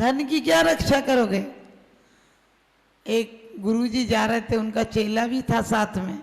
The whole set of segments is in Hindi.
धन की क्या रक्षा करोगे? एक गुरुजी जा रहे थे, उनका चेला भी था साथ में।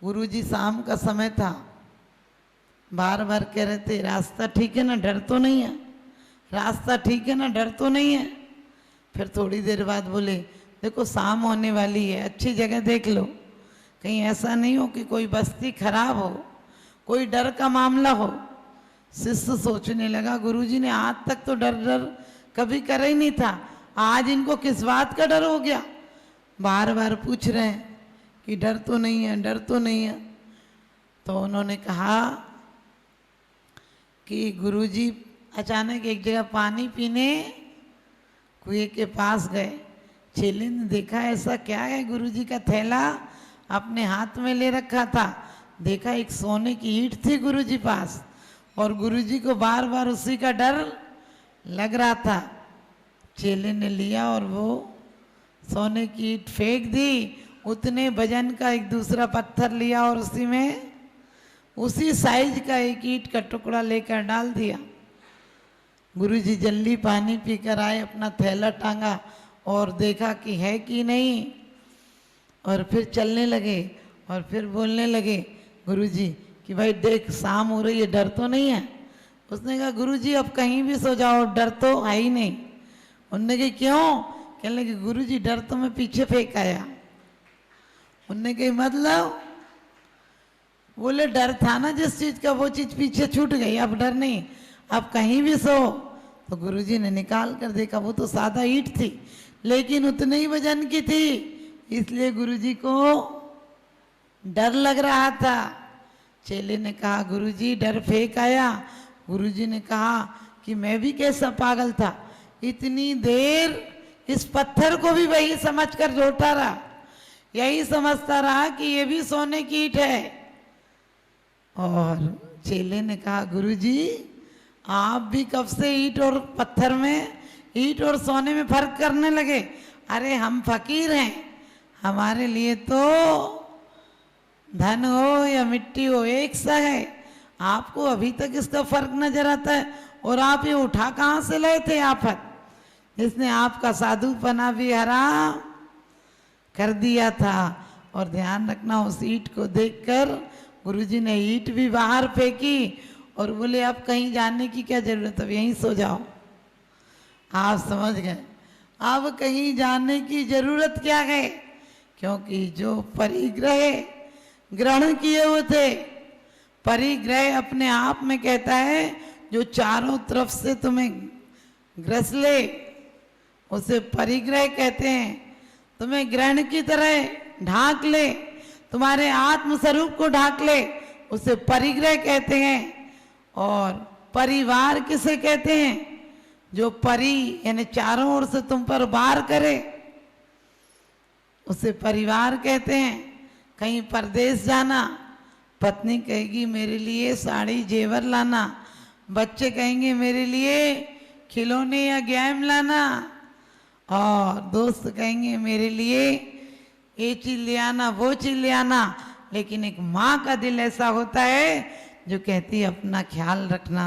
गुरुजी शाम का समय था, बार बार कह रहे थे रास्ता ठीक है ना, डर तो नहीं है, रास्ता ठीक है ना, डर तो नहीं है। फिर थोड़ी देर बाद बोले देखो शाम होने वाली है, अच्छी जगह देख लो, कहीं ऐसा नहीं हो कि कोई बस्ती खराब हो, कोई डर का मामला हो। शिष्य सोचने लगा गुरुजी ने आज तक तो डर डर कभी करा ही नहीं था, आज इनको किस बात का डर हो गया, बार बार पूछ रहे हैं कि डर तो नहीं है, डर तो नहीं है। तो उन्होंने कहा कि गुरुजी अचानक एक जगह पानी पीने कुएं के पास गए। चेले ने देखा ऐसा क्या है, गुरुजी का थैला अपने हाथ में ले रखा था, देखा एक सोने की ईंट थी गुरुजी पास, और गुरुजी को बार बार उसी का डर लग रहा था। चेले ने लिया और वो सोने की ईंट फेंक दी, उतने वजन का एक दूसरा पत्थर लिया और उसी में उसी साइज का एक ईंट का टुकड़ा लेकर डाल दिया। गुरुजी जल्दी पानी पीकर आए, अपना थैला टांगा और देखा कि है कि नहीं, और फिर चलने लगे और फिर बोलने लगे गुरुजी कि भाई देख शाम हो रही है, डर तो नहीं है? उसने कहा गुरुजी अब कहीं भी सो जाओ, डर तो है ही नहीं। उन्होंने कहा क्यों? कहने लगे गुरुजी डर तो मैं पीछे फेंक आया। उन्होंने कहा मतलब? बोले डर था ना जिस चीज का, वो चीज पीछे छूट गई, अब डर नहीं, अब कहीं भी सो। तो गुरुजी ने निकाल कर देखा, वो तो सादा ईंट थी लेकिन उतने ही वजन की थी, इसलिए गुरुजी को डर लग रहा था। चेले ने कहा गुरुजी डर फेंक आया। गुरुजी ने कहा कि मैं भी कैसा पागल था, इतनी देर इस पत्थर को भी वही समझकर जोता रहा, यही समझता रहा कि ये भी सोने की ईंट है। और चेले ने कहा गुरुजी आप भी कब से ईंट और पत्थर में, ईंट और सोने में फर्क करने लगे? अरे हम फकीर हैं, हमारे लिए तो धन हो या मिट्टी हो एक सा है, आपको अभी तक इसका फर्क नजर आता है। और आप ये उठा कहाँ से लाए थे आफत, जिसने आपका साधुपना भी हराम कर दिया था। और ध्यान रखना उस ईंट को देखकर गुरुजी ने ईंट भी बाहर फेंकी और बोले अब कहीं जाने की क्या जरूरत, अब यहीं सो जाओ। आप समझ गए, अब कहीं जाने की जरूरत क्या है, क्योंकि जो परिग्रह ग्रहण किए हुए थे, परिग्रह अपने आप में कहता है जो चारों तरफ से तुम्हें ग्रस ले उसे परिग्रह कहते हैं। तुम्हें ग्रहण की तरह ढांक ले, तुम्हारे आत्म स्वरूप को ढांक ले, उसे परिग्रह कहते हैं। और परिवार किसे कहते हैं? जो परि यानी चारों ओर से तुम पर वार करे उसे परिवार कहते हैं। कहीं परदेश जाना, पत्नी कहेगी मेरे लिए साड़ी जेवर लाना, बच्चे कहेंगे मेरे लिए खिलौने या गेम लाना, और दोस्त कहेंगे मेरे लिए ये चीज ले आना वो चीज ले आना। लेकिन एक माँ का दिल ऐसा होता है जो कहती है अपना ख्याल रखना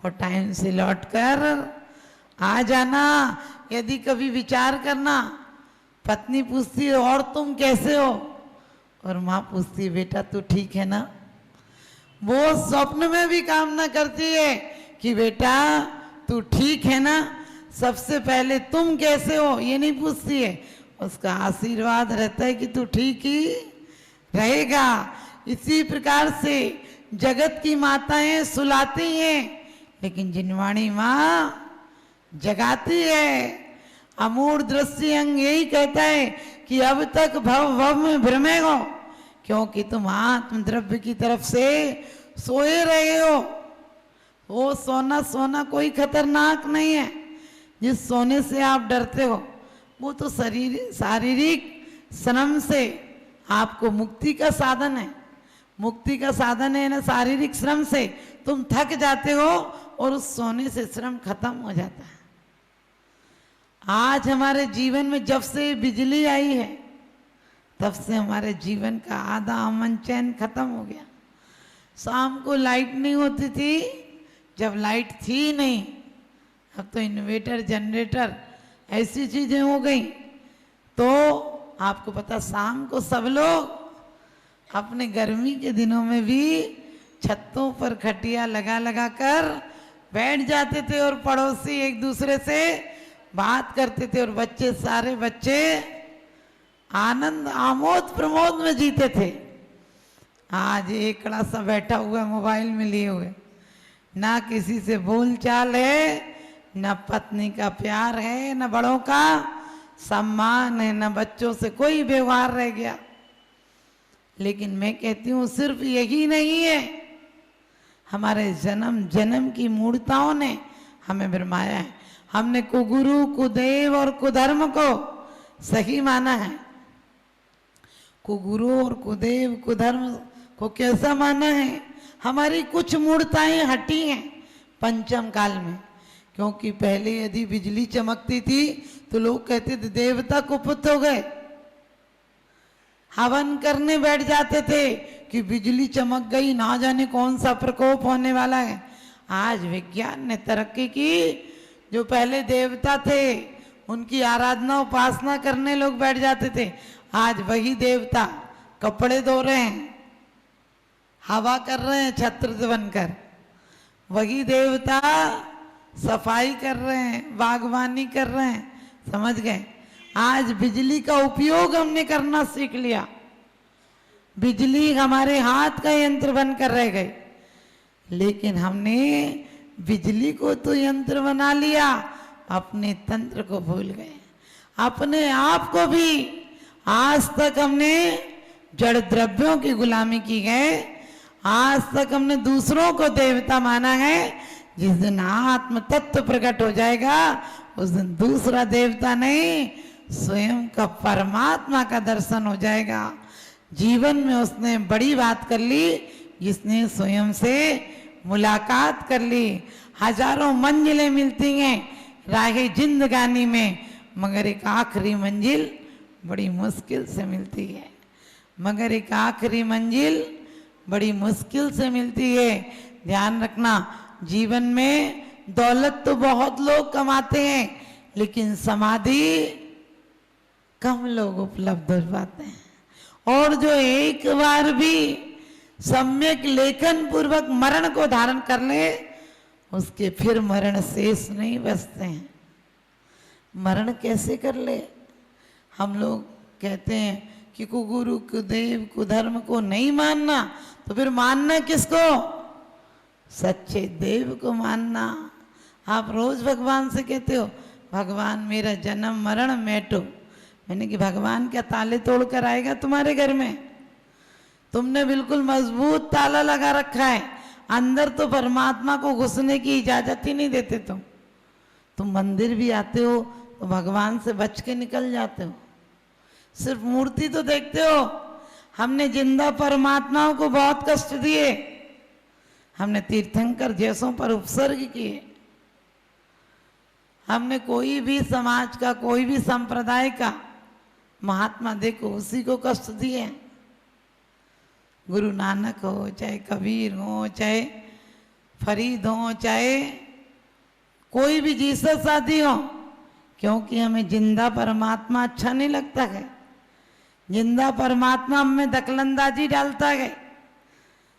और टाइम से लौट कर आ जाना। यदि कभी विचार करना, पत्नी पूछती है और तुम कैसे हो, और माँ पूछती है बेटा तू ठीक है ना। वो स्वप्न में भी कामना करती है कि बेटा तू ठीक है ना, सबसे पहले तुम कैसे हो ये नहीं पूछती है, उसका आशीर्वाद रहता है कि तू ठीक ही रहेगा। इसी प्रकार से जगत की माताएं सुलाती हैं, लेकिन जिनवाणी माँ जगाती है। अमूढ़ दृष्टि अंग यही कहता है कि अब तक भव भव में भ्रमे हो, क्योंकि तुम आत्म द्रव्य की तरफ से सोए रहे हो। वो सोना सोना कोई खतरनाक नहीं है, जिस सोने से आप डरते हो वो तो शारीरिक श्रम से आपको मुक्ति का साधन है। मुक्ति का साधन है ना, शारीरिक श्रम से तुम थक जाते हो और उस सोने से श्रम खत्म हो जाता है। आज हमारे जीवन में जब से बिजली आई है तब से हमारे जीवन का आधा अमन चैन खत्म हो गया। शाम को लाइट नहीं होती थी, जब लाइट थी नहीं, अब तो इन्वर्टर जनरेटर ऐसी चीजें हो गई। तो आपको पता, शाम को सब लोग अपने गर्मी के दिनों में भी छतों पर खटिया लगा लगा कर बैठ जाते थे और पड़ोसी एक दूसरे से बात करते थे और बच्चे, सारे बच्चे आनंद आमोद प्रमोद में जीते थे। आज एकड़ा सा बैठा हुआ मोबाइल में लिए हुए, ना किसी से बोल चाल है, न पत्नी का प्यार है, न बड़ों का सम्मान है, न बच्चों से कोई व्यवहार रह गया। लेकिन मैं कहती हूँ सिर्फ यही नहीं है, हमारे जन्म जन्म की मूर्ताओं ने हमें भरमाया है। हमने कुगुरु, कुदेव और कुधर्म को सही माना है। कुगुरु और कुदेव, कुधर्म को कैसा माना है? हमारी कुछ मूर्ताएं हटी हैं पंचम काल में, क्योंकि पहले यदि बिजली चमकती थी तो लोग कहते थे देवता कुपित हो गए, हवन करने बैठ जाते थे कि बिजली चमक गई, ना जाने कौन सा प्रकोप होने वाला है। आज विज्ञान ने तरक्की की, जो पहले देवता थे उनकी आराधना उपासना करने लोग बैठ जाते थे, आज वही देवता कपड़े धो रहे हैं, हवा कर रहे हैं छत्र बनकर, वही देवता सफाई कर रहे हैं, बागवानी कर रहे हैं। समझ गए? आज बिजली का उपयोग हमने करना सीख लिया, बिजली हमारे हाथ का यंत्र बनकर रह गई। लेकिन हमने बिजली को तो यंत्र बना लिया, अपने तंत्र को भूल गए, अपने आप को भी। आज तक हमने जड़ द्रव्यों की गुलामी की है, आज तक हमने दूसरों को देवता माना है। जिस दिन आत्म तत्व प्रकट हो जाएगा उस दिन दूसरा देवता नहीं, स्वयं का परमात्मा का दर्शन हो जाएगा। जीवन में उसने बड़ी बात कर ली, जिसने स्वयं से मुलाकात कर ली। हजारों मंजिलें मिलती हैं राहे जिंदगानी में, मगर एक आखिरी मंजिल बड़ी मुश्किल से मिलती है, मगर एक आखिरी मंजिल बड़ी मुश्किल से मिलती है। ध्यान रखना, जीवन में दौलत तो बहुत लोग कमाते हैं, लेकिन समाधि कम लोग उपलब्ध हो पाते हैं। और जो एक बार भी सम्यक लेखन पूर्वक मरण को धारण कर ले, उसके फिर मरण शेष नहीं बचते हैं। मरण कैसे कर ले? हम लोग कहते हैं कि कुगुरु, कुदेव, कुधर्म को नहीं मानना, तो फिर मानना किसको? सच्चे देव को मानना। आप रोज भगवान से कहते हो भगवान मेरा जन्म मरण मेटो, मैंने कि भगवान क्या ताले तोड़ कर आएगा तुम्हारे घर में? तुमने बिल्कुल मजबूत ताला लगा रखा है, अंदर तो परमात्मा को घुसने की इजाजत ही नहीं देते। तुम मंदिर भी आते हो तो भगवान से बच के निकल जाते हो, सिर्फ मूर्ति तो देखते हो। हमने जिंदा परमात्माओं को बहुत कष्ट दिए, हमने तीर्थंकर जैसों पर उपसर्ग किए, हमने कोई भी समाज का, कोई भी संप्रदाय का महात्मा देखो उसी को कष्ट दिए। गुरु नानक हो, चाहे कबीर हो, चाहे फरीद हो, चाहे कोई भी जीसस आदि हो, क्योंकि हमें जिंदा परमात्मा अच्छा नहीं लगता है। जिंदा परमात्मा हमें दखलंदाजी डालता है,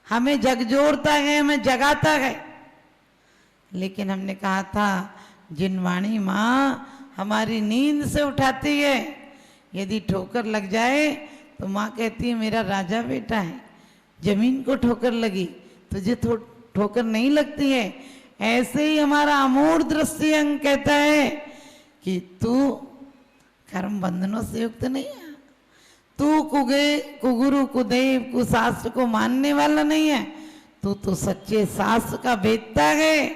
हमें झकझोरता है, हमें जगाता है। लेकिन हमने कहा था जिनवाणी माँ हमारी नींद से उठाती है, यदि ठोकर लग जाए तो माँ कहती है मेरा राजा बेटा है, जमीन को ठोकर लगी तुझे ठोकर नहीं लगती है। ऐसे ही हमारा अमूढ़ दृष्टि अंग कहता है कि तू कर्म बंधनों से युक्त नहीं है, तू कुगुरु, कुदेव, कुशास्त्र को मानने वाला नहीं है, तू तो सच्चे शास्त्र का वेत्ता है,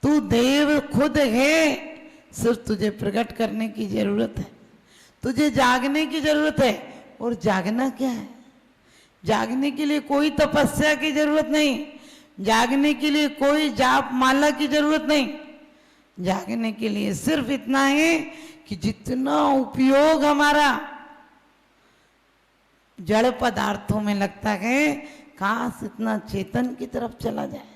तू देव खुद है। सिर्फ तुझे प्रकट करने की जरूरत है, तुझे जागने की जरूरत है। और जागना क्या है? जागने के लिए कोई तपस्या की जरूरत नहीं, जागने के लिए कोई जाप माला की जरूरत नहीं। जागने के लिए सिर्फ इतना है कि जितना उपयोग हमारा जड़ पदार्थों में लगता है, काश इतना चेतन की तरफ चला जाए।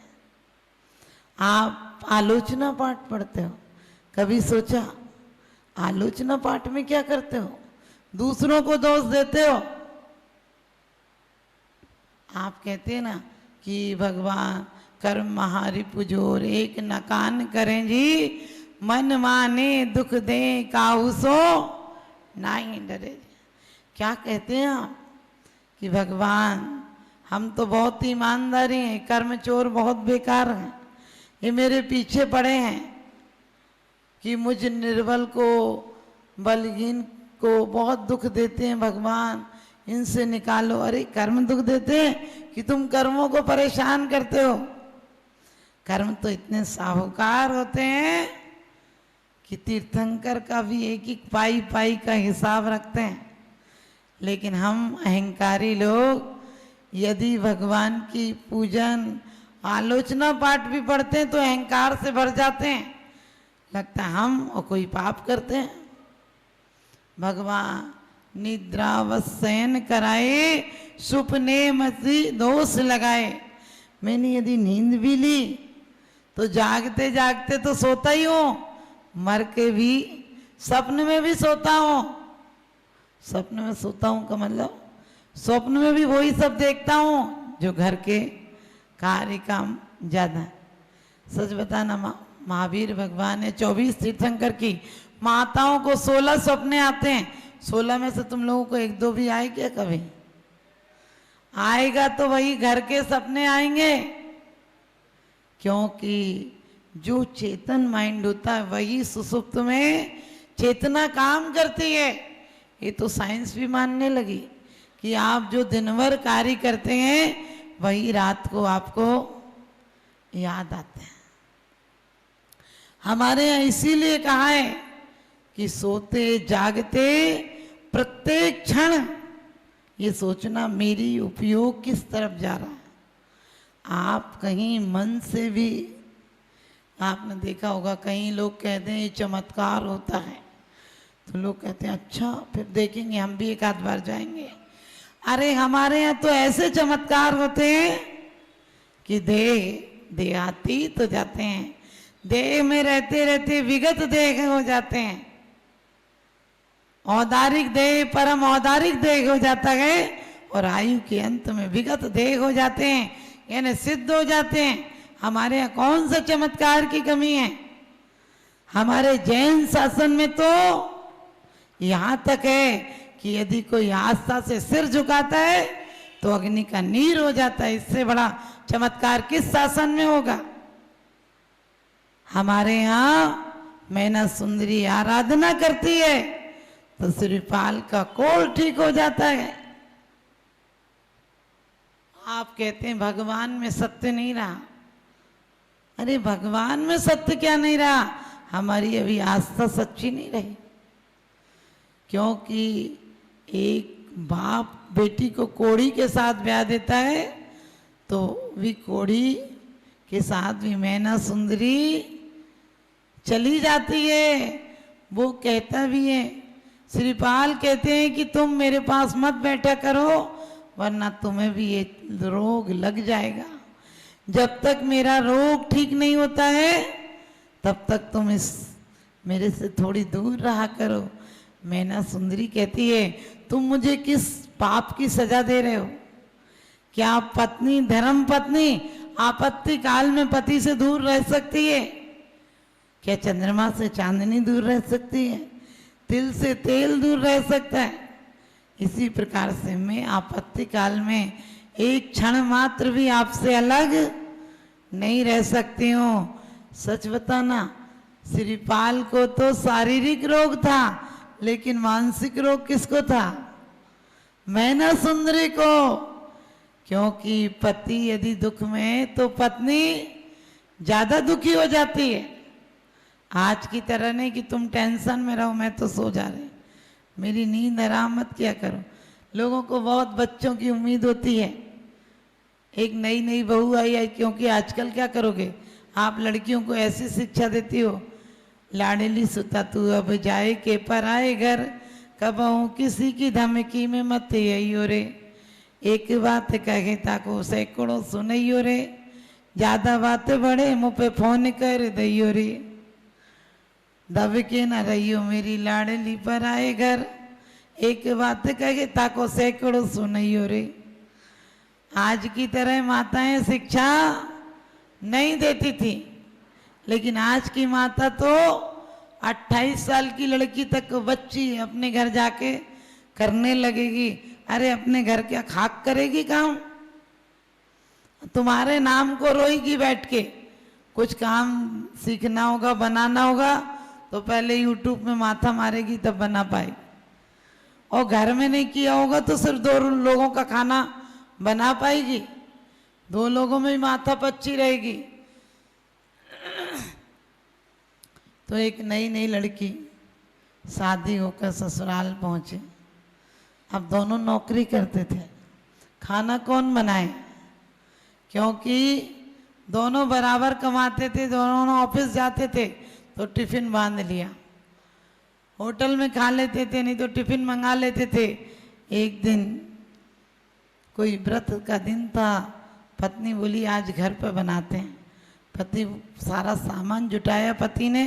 आप आलोचना पाठ पढ़ते हो, कभी सोचा आलोचना पाठ में क्या करते हो? दूसरों को दोष देते हो। आप कहते हैं ना कि भगवान कर्म महारि पुजोर एक न कान करें जी, मन माने दुख दे काहू सो नहीं डरे। क्या कहते हैं आप कि भगवान हम तो बहुत ईमानदारी हैं, कर्म चोर बहुत बेकार हैं, ये मेरे पीछे पड़े हैं कि मुझ निर्बल को, बलहीन को बहुत दुख देते हैं, भगवान इनसे निकालो। अरे कर्म दुख देते हैं कि तुम कर्मों को परेशान करते हो? कर्म तो इतने साहूकार होते हैं कि तीर्थंकर का भी एक एक पाई पाई का हिसाब रखते हैं। लेकिन हम अहंकारी लोग यदि भगवान की पूजन आलोचना पाठ भी पढ़ते हैं तो अहंकार से भर जाते हैं, लगता है हम और कोई पाप करते हैं। भगवान निद्रावशयन कराए, सुपने मसी दोष लगाए। मैंने यदि नींद भी ली तो जागते जागते तो सोता ही हूँ, मर के भी स्वप्न में भी सोता हूँ। स्वप्न में सोता हूँ का मतलब स्वप्न में भी वही सब देखता हूँ जो घर के कार्य काम ज्यादा। सच बताना, महावीर भगवान ने 24 तीर्थंकर की माताओं को 16 सपने आते हैं। 16 में से तुम लोगों को एक दो भी आए क्या? कभी आएगा तो वही घर के सपने आएंगे, क्योंकि जो चेतन माइंड होता है वही सुसुप्त में चेतना काम करती है। ये तो साइंस भी मानने लगी कि आप जो दिन भर कार्य करते हैं वही रात को आपको याद आते हैं। हमारे यहाँ इसीलिए कहा है कि सोते जागते प्रत्येक क्षण ये सोचना मेरी उपयोग किस तरफ जा रहा है। आप कहीं मन से भी, आपने देखा होगा कहीं लोग कहते हैं ये चमत्कार होता है, तो लोग कहते हैं अच्छा फिर देखेंगे, हम भी एक आध बार जाएंगे। अरे हमारे यहाँ तो ऐसे चमत्कार होते हैं कि देहातीत हो जाते हैं, देह में रहते रहते विगत देह हो जाते हैं, औदारिक देह परम औदारिक देह हो जाता है, और आयु के अंत में विगत देह हो जाते हैं, यानी सिद्ध हो जाते हैं। हमारे यहाँ कौन सा चमत्कार की कमी है? हमारे जैन शासन में तो यहाँ तक है कि यदि कोई आस्था से सिर झुकाता है तो अग्नि का नीर हो जाता है। इससे बड़ा चमत्कार किस शासन में होगा? हमारे यहाँ मैना सुंदरी आराधना करती है तो श्रीपाल का कोल ठीक हो जाता है। आप कहते हैं भगवान में सत्य नहीं रहा। अरे भगवान में सत्य क्या नहीं रहा, हमारी अभी आस्था सच्ची नहीं रही। क्योंकि एक बाप बेटी को कोड़ी के साथ ब्याह देता है तो भी कोड़ी के साथ भी मैना सुंदरी चली जाती है। वो कहता भी है, श्रीपाल कहते हैं कि तुम मेरे पास मत बैठा करो वरना तुम्हें भी ये रोग लग जाएगा। जब तक मेरा रोग ठीक नहीं होता है तब तक तुम इस मेरे से थोड़ी दूर रहा करो। मैना सुंदरी कहती है तुम मुझे किस पाप की सजा दे रहे हो? क्या पत्नी धर्म पत्नी आपत्ति काल में पति से दूर रह सकती है? क्या चंद्रमा से चांदनी दूर रह सकती है? तिल से तेल दूर रह सकता है? इसी प्रकार से मैं आपत्ति काल में एक क्षण मात्र भी आपसे अलग नहीं रह सकती हूँ। सच बताना, श्रीपाल को तो शारीरिक रोग था लेकिन मानसिक रोग किसको था? मैना सुंदरी को। क्योंकि पति यदि दुख में है तो पत्नी ज्यादा दुखी हो जाती है। आज की तरह नहीं कि तुम टेंशन में रहो मैं तो सो जा रही, मेरी नींद आराम मत किया करो। लोगों को बहुत बच्चों की उम्मीद होती है। एक नई नई बहू आई है, क्योंकि आजकल क्या करोगे आप लड़कियों को ऐसी शिक्षा देती हो, लाडली सुता तू अब जाए के पर आए घर, कबहू किसी की धमकी में मत आइयो रे, एक बात कहे ताको सैकड़ों सुनइयो रे, ज्यादा बातें बढ़े मुँह पे फोन कर दैयो रे। दब के न रहियो मेरी लाडली पर आए घर, एक बात कहे ताको सैकड़ों सुनइयो रे। आज की तरह माताएं शिक्षा नहीं देती थी, लेकिन आज की माता तो 28 साल की लड़की तक बच्ची अपने घर जाके करने लगेगी। अरे अपने घर क्या खाक करेगी काम, तुम्हारे नाम को रोएगी बैठ के। कुछ काम सीखना होगा, बनाना होगा तो पहले यूट्यूब में माथा मारेगी तब बना पाएगी, और घर में नहीं किया होगा तो सिर्फ 2 लोगों का खाना बना पाएगी, 2 लोगों में ही माथा पच्ची रहेगी। तो एक नई नई लड़की शादी होकर ससुराल पहुंचे। अब दोनों नौकरी करते थे, खाना कौन बनाए, क्योंकि दोनों बराबर कमाते थे, दोनों ऑफिस जाते थे तो टिफिन बांध लिया, होटल में खा लेते थे, नहीं तो टिफिन मंगा लेते थे। एक दिन कोई व्रत का दिन था, पत्नी बोली आज घर पे बनाते हैं। पति सारा सामान जुटाया, पति ने